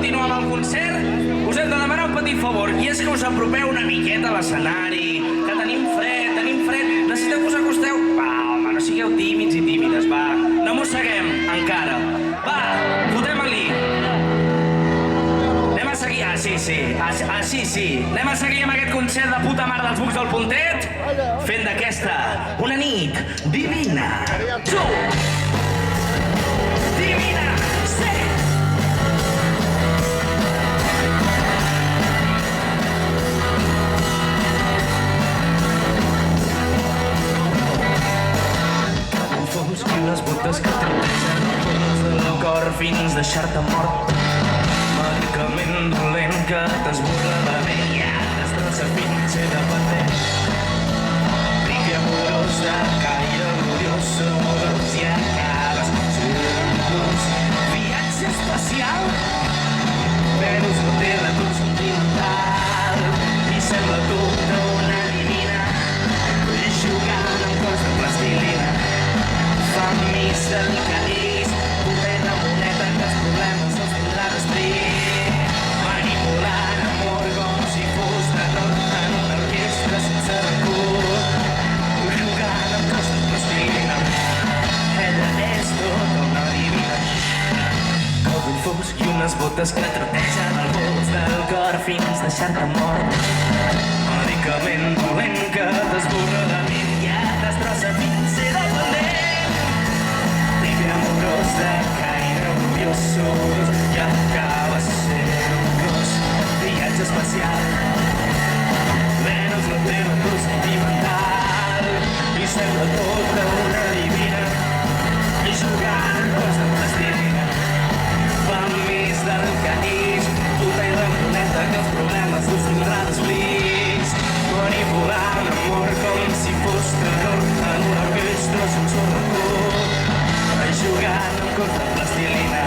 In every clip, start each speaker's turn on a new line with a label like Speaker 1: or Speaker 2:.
Speaker 1: continuar amb el concert, us hem de demanar un petit favor, i és que us apropeu una miqueta a l'escenari, que tenim fred, necessiteu que us acosteu. Va, home, no sigueu tímids i tímides, va, no mosseguem, encara. Va, fotem-li. Anem a seguir, sí. Anem a seguir amb aquest concert de puta mare dels Bucs del Pontet, fent d'aquesta una nit divina. Divina, sí! Fosc i les botes que trepitgen el fons del cor fins deixar-te mort. Medicament dolent que t'esburla la veia, destrossa fins de patent. Ric i amorós de caire gloriós, amorós i acabes circus. Viatge espacial, Venus no té retorn sentimental i sembla tota una divina jugant amb cos de plastilina. Fa més delicadís, potent la moneta que els problemes els tindrà després. Manipulant amor com si fos terror en una orquestra sense record. Jugant amb cos de plastilina, ella és tota una divina. Còvol fosc i unes botes que trotegen el pols del cor fins deixar-te mort. Medicament dolent que t'esborra la ment i et destrossa fins ser dependent. Ric amorós de caire gloriós i acaba sent un gos. Viatge espacial, Venus no té retorn sentimental i sembla tota una divina i jugant amb cos de plastilina. Fa més del cadís, puta i ramoneta que els problemes us tindrà després. Manipulant amor com si fos terror en una orquestra sense record. Jugant amb cos de plastilina.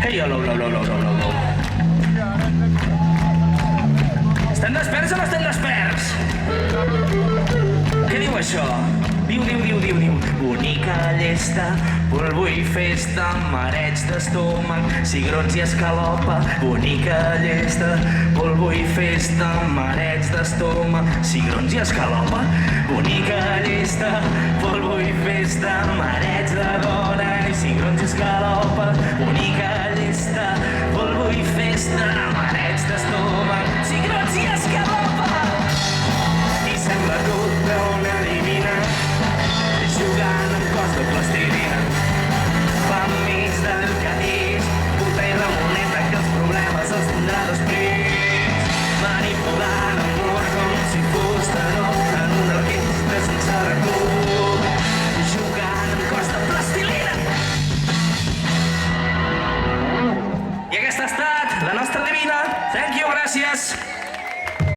Speaker 1: Ei, hello. Estem desperts o no estem desperts? Què diu això? Diu. Bonica llesta, polvo i festa, mareig d'estómac, cigrons i escalopa. Bonica llesta, polvo i festa, mareig d'estómac, cigrons i escalopa. Bonica llesta, polvo i festa, mareig de dona i cigrons